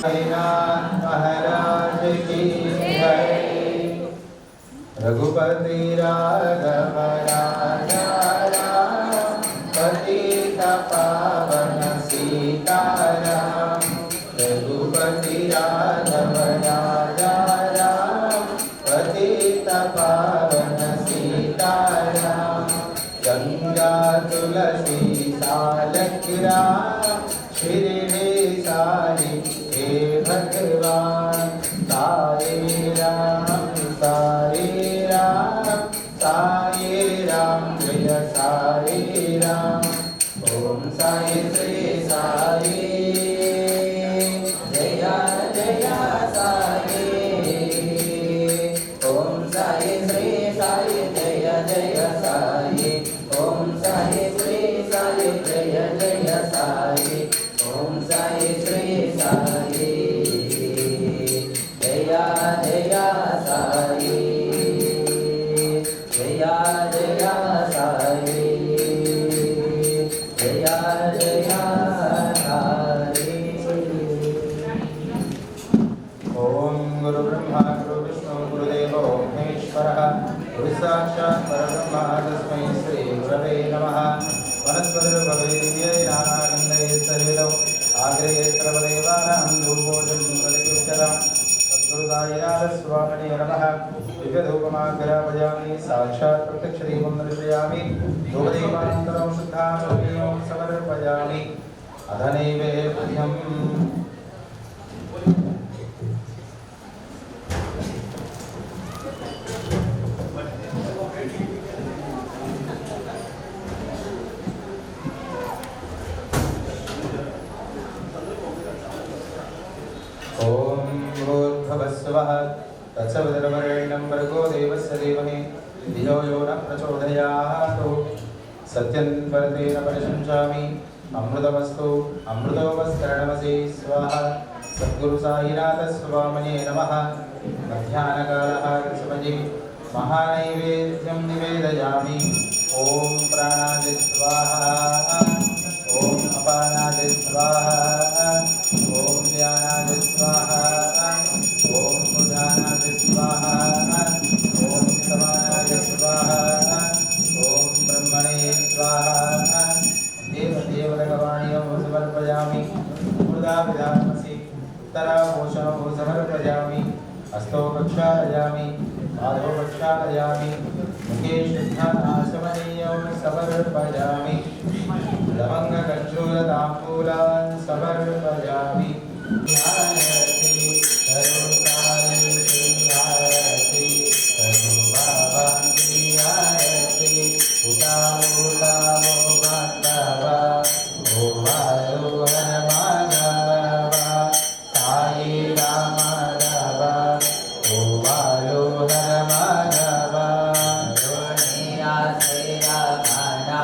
महाराज की जय। रघुपति राघव राजा राम, पतित पावन सीताराम। रघुपति राघव राजा राम, पतित पावन सीताराम। गंगा तुलसी सालक राम, शिरडी सारी हे भगवान। साई राम साई राम, साई राम जय साई राम। ओम साई श्री साई, जय जय साई। ओम साई श्री साई, जय जय साई। ओम साई श्री साई, जय जय साई। ओम साई श्री साई, जय जय साई। जय जय साई, जय जय साई। ओम गुरु ब्रह्मा गुरु विष्णु गुरुदेवो महेश्वरः, गुरु साक्षात् परब्रह्म तस्मै श्री गुरवे नमः। वनस्पतिर्भवेदिव्यै नानानन्दै सहितौ आग्रे सर्वदेवानां धूपोऽयं प्रतिष्ठितः। सद्गुरुदायिनाथस्वामिने नमः। दिव्यधूपमाग्रापयामि, साक्षात् प्रत्यक्षदीपं दर्शयामि। धूपदीपानन्तरं शुद्धानुष्ठानं समर्पयामि। अथ नैवेद्यम्। ओम भूर्भुवस्सुवः तत्सवितुर्वरेण्यं भर्गो देवस्य धीमहि धियो यो न प्रचोदयात्। सत्यं वरतेन परिशंसामि, अमृतमस्तु अमृतोपस्करणमसि स्वाहा। सद्गुरु साईनाथ स्वामिने नमः। मध्याह्नकालः समये महानैवेद्यं निवेदयामि। ओम प्राणाय स्वाहा, ओम अपानाय स्वाहा, ओम ध्यानाय स्वाहा, ओम उदानाय स्वाहा, ओम समानाय स्वाहा, ओम ब्रह्मणे स्वाहा। देवदेवगवाणीं समर्पयामि। मृदाविधामसि उत्तराभूषणं समर्पयामि। हस्तौ प्रक्षालयामि, पादौ प्रक्षालयामि, मुखे शुद्धानाशमनीयं समर्पयामि। लवङ्गकर्पूरताम्बूलान् समर्पयामि। आरति करुणारति आरति करुणाभान्ति आरति। उतावो बान्धव ओ वायो हर माधव। साई राम राम ओ वायो हर माधव। दुनिया से रामाना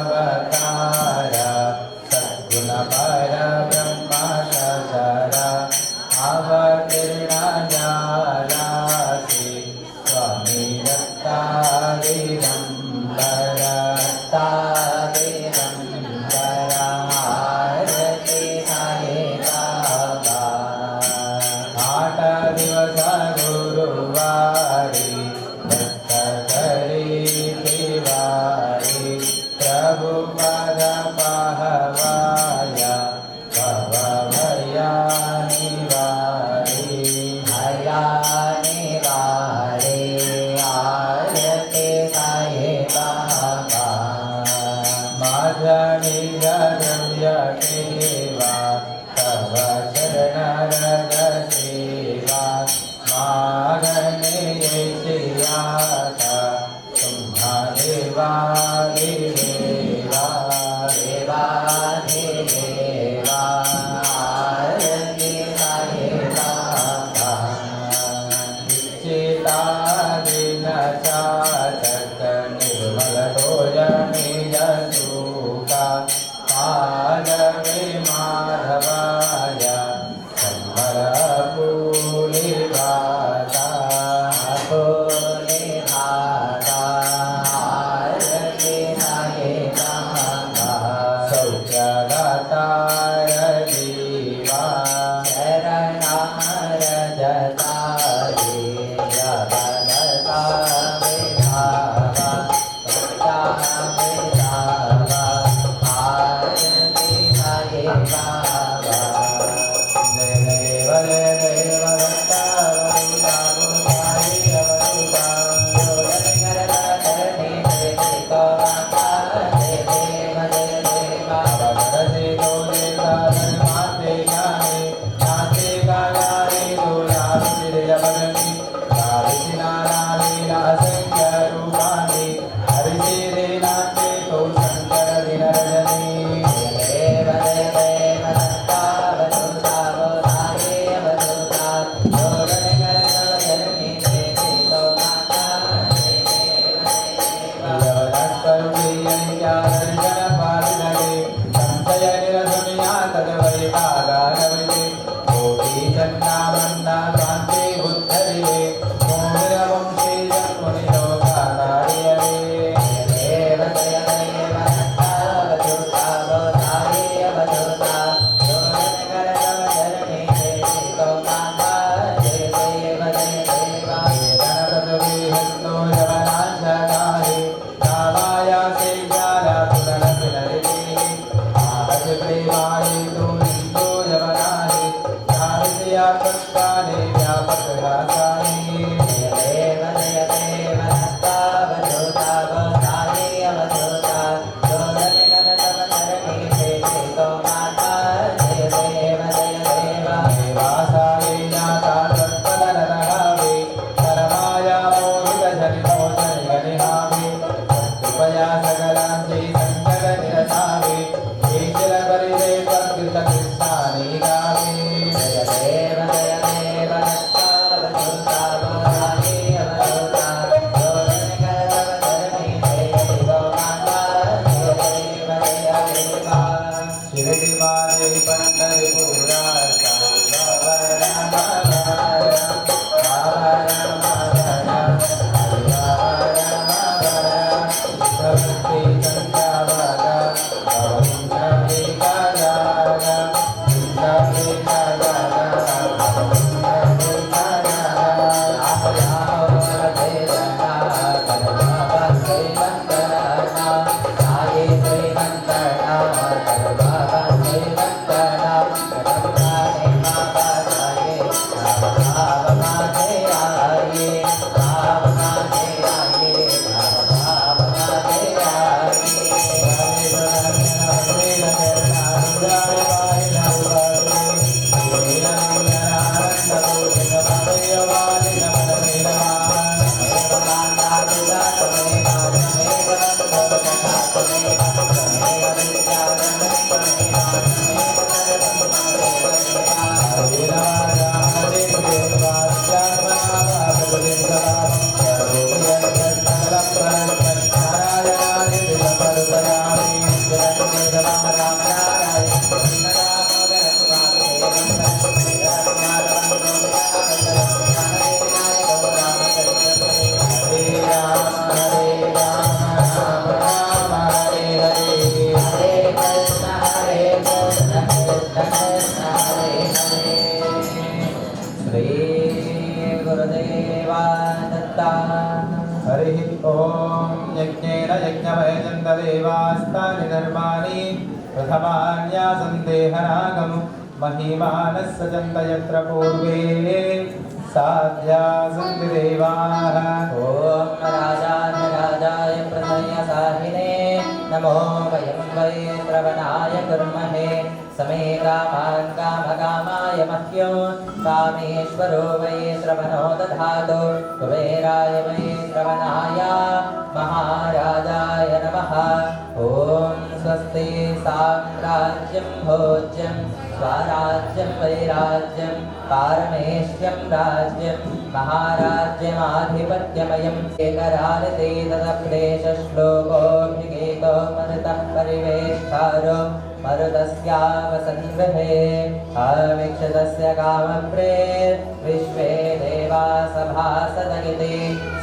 अवतार सद्गुण पर ब्रह्म सचर अवतीर्ण ज्ञानासी स्वामी दत्तादिगंबर दत्तादिगंबर आरती साई बाबा 8 दिवस गुरुवारी दत्त करी दिवारी प्रभु पद पाहवाया भव भया निवारी भया निवारी आरती साई बाबा माधवी द्रव्य सेवा तव शरण रज सेवा मागने सियाता तुम्हा देवा देवा देवा देवा आरती साई बाबा चिता दिन चातक निर्मल तोय निज सुखा माधवी माधवाय संवर फूले भाता फूले भाता आरती साई बाबा सौख्यदाताय जीवा शरणाय जताये जगदता विधावा विधावा आरती साई बाबा जय देव दत्ता वरुणा गुरुवारी अवरुणा जोड़न करता करने से को माता जय देव भगत से तो देखा धन माते ज्ञानी नाते का गाने दोला सिर जबरनी कालिसी नाना लीला संख्य रूपानी हरि से दे नाते तो शंकर दिन रजनी देव दत्ता वरुणा गुरुवारी अवरुणा जोड़न करता करने से को माता जय देव जगदस्तर प्रियं क्या दर्शन पालने संशय निरसुनिया तद्वै पादारविते कोटि चन्ना मन्ना कान्ते बुद्धरिवे मोहिरवंशे जन्मुनि लोकाधार्यवे देव दत्ता वरुणा गुरुवारी अवरुणा जोड़न करता करने से को माता जय देव वेदनतद्विहस्तो जवनाशकारे रामाया से ज्ञाना पुनरपिनरिते आहत प्रेमाये तो निंदो जवनाहे ज्ञानस्या पुष्पाणे व्यापक रासाये देव दत्ता वरुणा गुरुवारी अवरुणा जोड़न करता करने से को माता जय देव देवासाये ज्ञाता तत्पदनरहावे परमाया मोहित जनिमोचन गनिहावे कृपया सकलांचे संकट निरसावे केशर परिदे प्रकृत कृष्णानि गावे जय देव दत्ता वरुणा गुरुवारी अवरुणा जोड़न करता करने से को माता जय देव शिरडी मारे पंढरपुरा भक्ति संख्या हरे हरे श्री गुरुदेवा दत्ता हरि ओम यज्ञेन यज्ञमयजन्त देवास्तानि धर्माणि प्रथमान्यासन्देहनागम महिमानः सजन्त यत्र पूर्वे साध्या सन्ति देवाः। ओम राजाधिराजाय प्रसन्नसाहिने नमो वयं वै श्रवणाय कुर्महे समे कामान् कामकामाय मह्यो कामेश्वरो वै श्रवणो दधातु कुबेराय वै श्रवणाय महाराजाय नमः। ॐ स्वस्ति साम्राज्यं भोज्यं स्वराज्यं वैराज्यं पारमेष्यं राज्यं महाराज्यमाधिपत्यमयं एकरानिते तदप्रेषश्लोकोऽभिगीतो मरुतः परिवेष्टारो मरुतस्यावसङ्गृहे अवीक्षितस्य कामप्रेर्विश्वे देवा सभासदगिते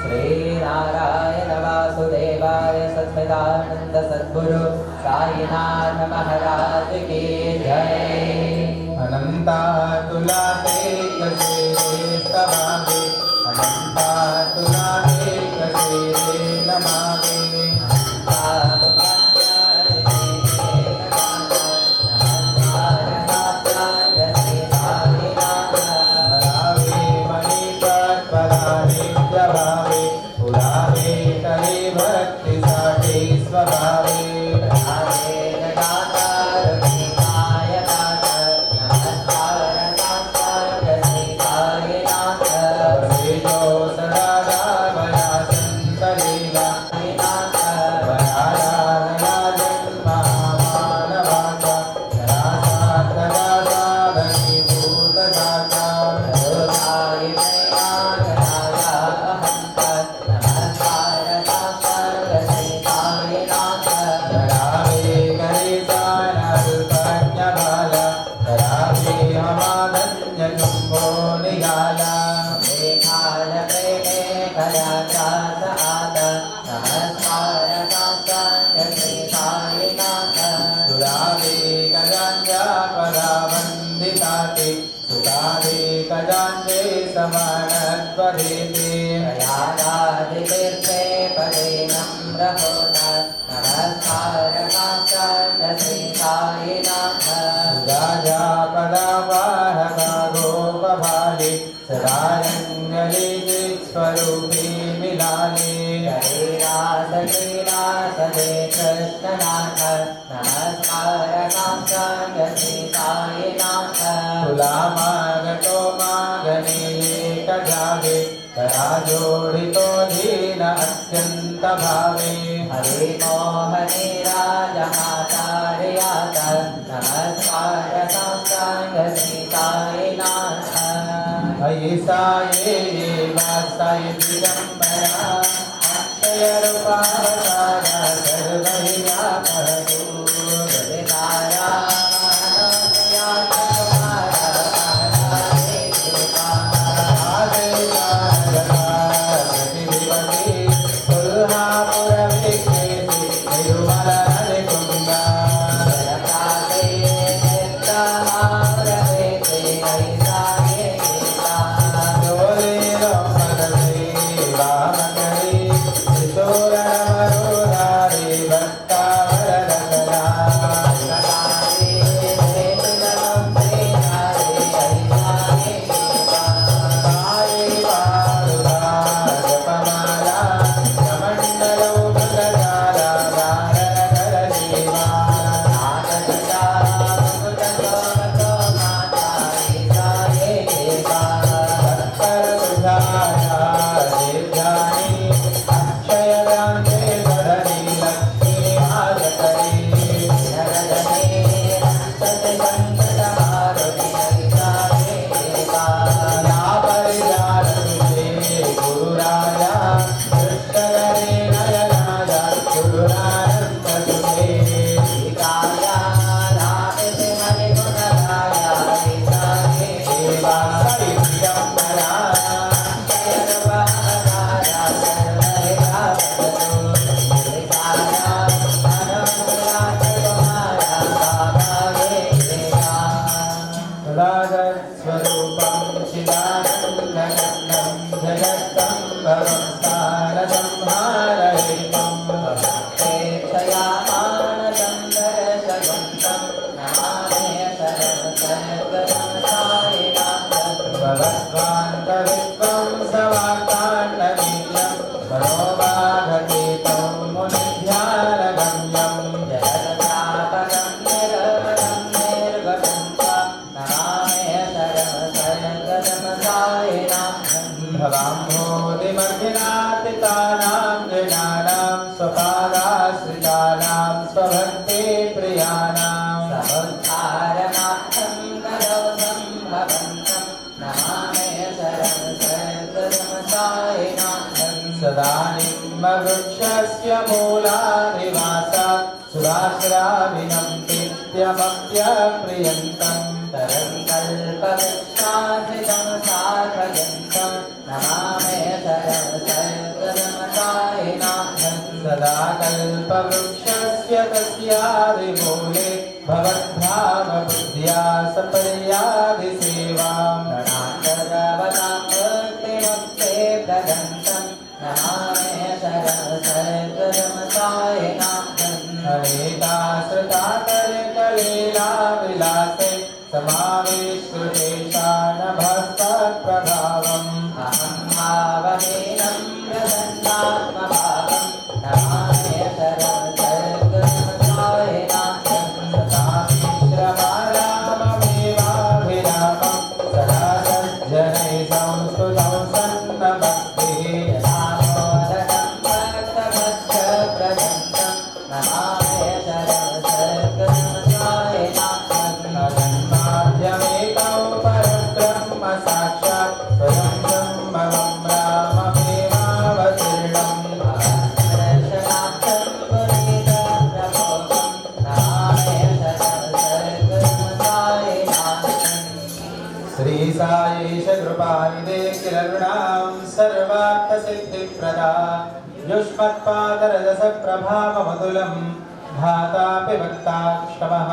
श्रीनारायण वासुदेवाय सच्चिदानन्द सद्गुरु साईनाथ महाराज की जय। अनन्तातुलाते कसे स्तवामि अनन्तातुलाते कसे नमामि तीर्थे पदे नम्रहोत नमस्कारकाष्टाय श्री साईनाथ राजा पदावाहका गोपभाले सदारङ्गले स्वरूपे मिलाले हरिरास श्रीनाथ जय कृष्णनाथ नमस्कारकाष्टाय श्री साईनाथ तुलामागतो मागने कजागे कराजोडितो दीन अत्यंत भावे हरि मोहने राजमाचार्यात नमस्कार साष्टांग श्री साईनाथ अयि साये वासाये दिगंबरा अक्षय रूपावतारा सर्वव्यापकु हरितारा भक्ति प्रियाणां समुद्धारणार्थं कलौ सम्भवन्तं नमामि शरणसर्वसमसायिनाथं सदा निम्बवृक्षस्य मूलानिवासात् सुराश्राविणं नित्यमप्यप्रियन्तं तरं कल्पवृक्षाधितं साधयन्तं नमामि शरणसर्वसमसायिनाथं सदा कल्पवृक्षस्य तस्यादिमूले भवद्भावबुद्ध्या सपर्यादिसेवां प्रणान्तरवतां भक्तिमुक्ते प्रदन्तं नमामि शरणसर्वसमसायिनाथं अनेकाश्रिताकलिकलीलाविलासे समाविष्कृतेशानभस्तत्प्रभावम् अहं भावहीनं प्रसन्नात्मभावं नमामि शरणसर्वसमसायिनाथं सदामिश्रमाराममेवाभिरामं सदा सज्जनैः संस्तुतं सन्नभक्तिः दामोदरं भक्तभक्तप्रदन्तं नमामि शरणसर्वसमसायिनाथं तन्माध्यमेकं परब्रह्म साक्षात् स्वयं ब्रह्मं राममेवावतीर्णम् दर्शनार्थं पुनीतप्रभोगं नमामि शरणसर्वसमसायिनाथं श्री साईश कृपानिधे किलरुणां सर्वार्थसिद्धिप्रदा युष्मत्पादरजसप्रभावमतुलं धातापि भक्ताक्षमः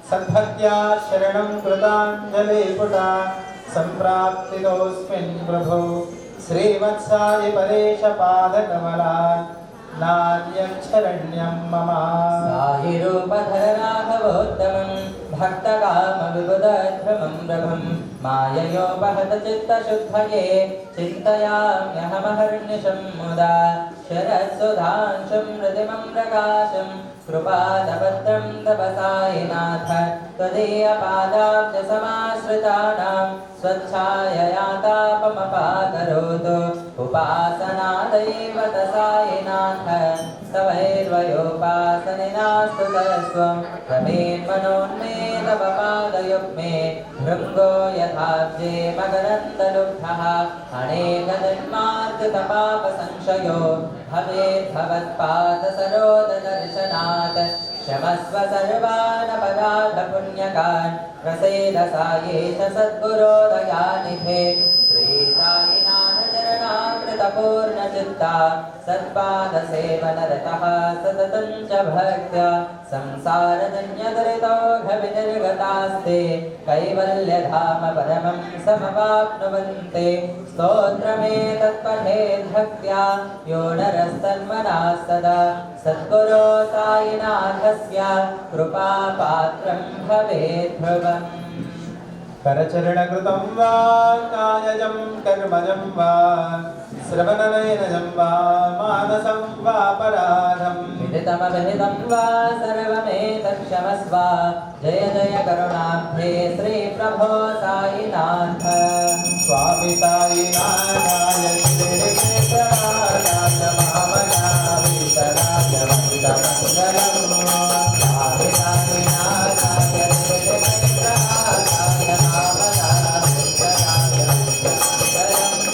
सद्भक्त्या शरणं कृताञ्जलिपुटा सम्प्राप्तितोऽस्मिन् प्रभो श्रीवत्सायि परेशपादकमलात् नान्यं शरण्यं मम साहिरूपधर राघवोत्तमं भक्तकामविबुधध्रुवं प्रभं माययोपहत चित्तशुद्धये चिन्तयाम्यहमहर्निशं मुदा शरत्सुधांशुं हृदिमं प्रकाशं कृपादभद्रं तपसायिनाथ त्वदीयपादाब्जसमाश्रितानां स्वच्छाययातापमपाकरोतु उपासनादैव तसायिनाथ स्तवैर्वयोपासनिनास्तु तस्त्वं रमेन्मनोन्मे तव पादयुग्मे भृङ्गो यथाब्जे मकरन्दलुब्धः अनेकजन्मार्जितपापसंशयो भवेद्भवत्पादसरोददर्शनात् क्षमस्व सर्वानपराधपुण्यकान् प्रसीद सायेश सद्गुरोदयानिधे श्रीसायिनाथचरणामृतपूर्णचित्ता सत्पादसेवनरतः सततं च भक्त्या संसारजन्यदुरितौघविनिर्गतास्ते कैवल्यधाम परमं समवाप्नुवन्ते स्तोत्रमेतत्पठेद् भक्त्या यो नरस्तन्मनः सदा सद्गुरो सायिनाथस्य कृपापात्रं भवेत् ध्रुवम् करचरणकृतं वा कायजं कर्मजं वा श्रवणनयनजं वा मानसं वापराधं विदितमविहितं वा सर्वमेतत्क्षमस्व जय जय करुणाब्धे श्रीप्रभो सायिनाथ स्वामी साईनाथाय श्रीक्षेत्रवासाय महामनाभीतराय वन्दितमङ्गलम् स्वामी सायिनाथाय श्रीक्षेत्रवासाय महामनाभीतराय वन्दितमङ्गलम्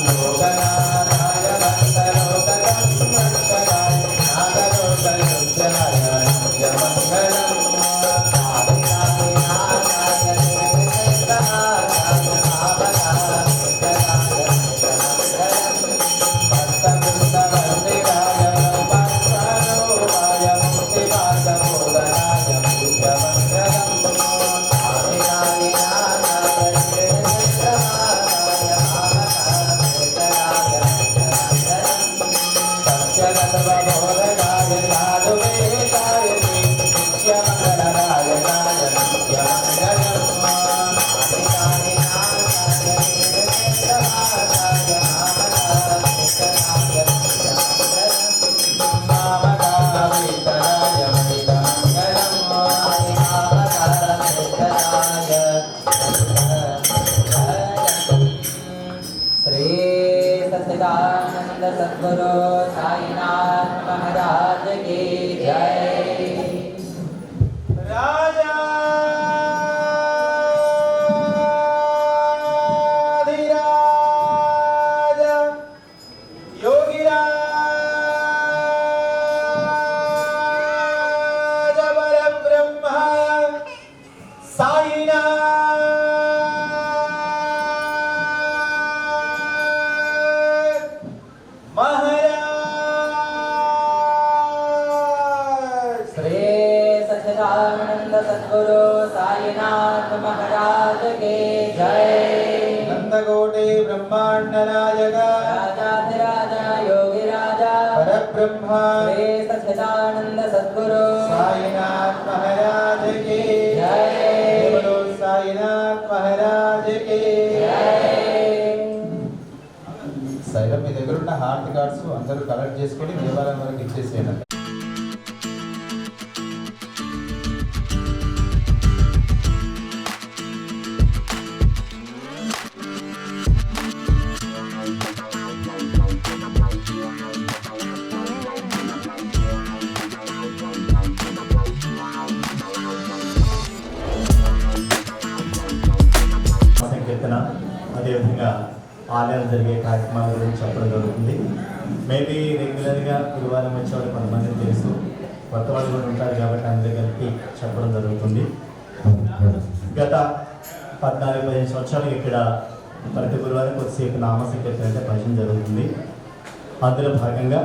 लोकनाथाय भक्तलोकतं रक्षकाय नागलोकयुज्याय नित्यमङ्गलम् स्वामी सायिनाथाय श्रीक्षेत्रवासाय महामनाभीतराय वन्दितमङ्गलम् भक्तवृन्दवन्दिताय भक्तारूपाय मुक्तिमार्गबोधनाय नित्यमङ्गलम् स्वामी सायिनाथाय श्रीक्षेत्रवासाय महामनाभीतराय वन्दितमङ्गलम् सत्यगतवबोधकाय साधुवेदाय नित्यमङ्गलराय नित्यमङ्गलम् स्वामी सायिनाथाय श्रीक्षेत्रवासाय महामनाभीतराय वन्दितमङ्गलम् मामकावीतराय मणितमङ्गलम् स्वामी महामनाभीतराय वन्दितमङ्गलम् श्री सच्चिदानंद सद्गुरु साईनाथ महाराज की जय। श्री सच्चिदानंद सद्गुरु साईनाथ महाराज के जय। नंदकोटि ब्रह्मांड नायक राजाधिराजा योगी राजा परब्रह्म श्री सच्चिदानंद सद्गुरु साईनाथ महाराज की जय। बोलो साईनाथ महाराज की సైడ్ మీ దగ్గర ఉన్న హార్ట్ కార్డ్స్ అందరూ కలెక్ట్ చేసుకొని దేవాలయం వరకు ఇచ్చేసేయండి. సంకీర్తన అదేవిధంగా ఆలయాలు జరిగే కార్యక్రమాల గురించి చెప్పడం జరుగుతుంది. మేబీ రెగ్యులర్గా గురువారం వచ్చేవాళ్ళు కొంతమంది తెలుసు, కొత్త వాళ్ళు కూడా ఉంటారు కాబట్టి అందరూ కలిపి చెప్పడం జరుగుతుంది. గత 14-15 సంవత్సరాలు ఇక్కడ ప్రతి గురువారం కొద్దిసేపు నామ సంకీర్తన అంటే భజన జరుగుతుంది. అందులో భాగంగా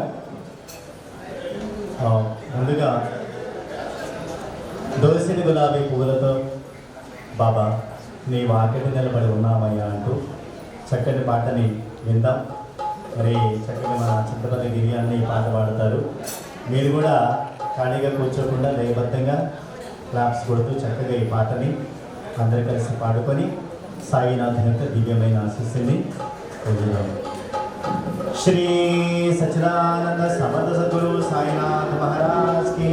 ముందుగా దోసిని గులాబీ పువ్వులతో బాబా నీ వాకిటి నిలబడి ఉన్నామయ్యా అంటూ చక్కటి పాటని విందాం. మరి చక్కగా మన చింతపల్లి గిరి అన్న ఈ పాట పాడతారు. మీరు కూడా ఖాళీగా కూర్చోకుండా లయబద్ధంగా క్లాప్స్ కొడుతూ చక్కగా ఈ పాటని అందరూ కలిసి పాడుకొని సాయినాథ్ యొక్క దివ్యమైన ఆశీస్సుని పొందుదాం. శ్రీ సచ్చిదానంద సమర్థ సద్గురు సాయినాథ్ మహారాజ్ కి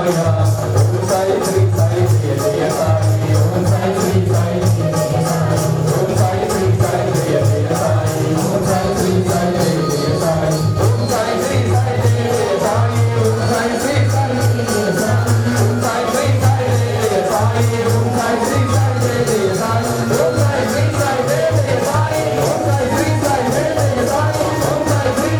శివాయ ఓం సాయి శ్రీ సాయి జయ జయ సాయి ఓం సాయి శ్రీ సాయి ఓం సాయి శ్రీ సాయి జయ జయ సాయి ఓం సాయి శ్రీ సాయి జయ జయ సాయి ఓం సాయి శ్రీ సాయి జయ జయ సాయి ఓం సాయి శ్రీ సాయి జయ జయ సాయి ఓం సాయి శ్రీ సాయి జయ జయ సాయి ఓం సాయి శ్రీ సాయి జయ జయ సాయి ఓం సాయి శ్రీ సాయి జయ జయ సాయి ఓం సాయి శ్రీ సాయి జయ జయ సాయి ఓం సాయి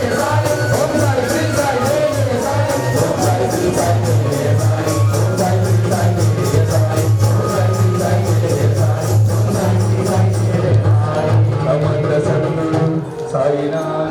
శ్రీ సాయి జయ జయ సాయి ఓం సాయి శ్రీ సాయి జయ జయ సాయి ఓం సాయి శ్రీ సాయి జయ జయ సాయి ఓం సాయి శ్రీ సాయి జయ జయ సాయి ఓం సాయి శ్రీ సాయి జయ జయ సాయి ఓం సాయి శ్రీ సాయి జయ జయ సాయి అమంత సద్గురు సాయినాథ్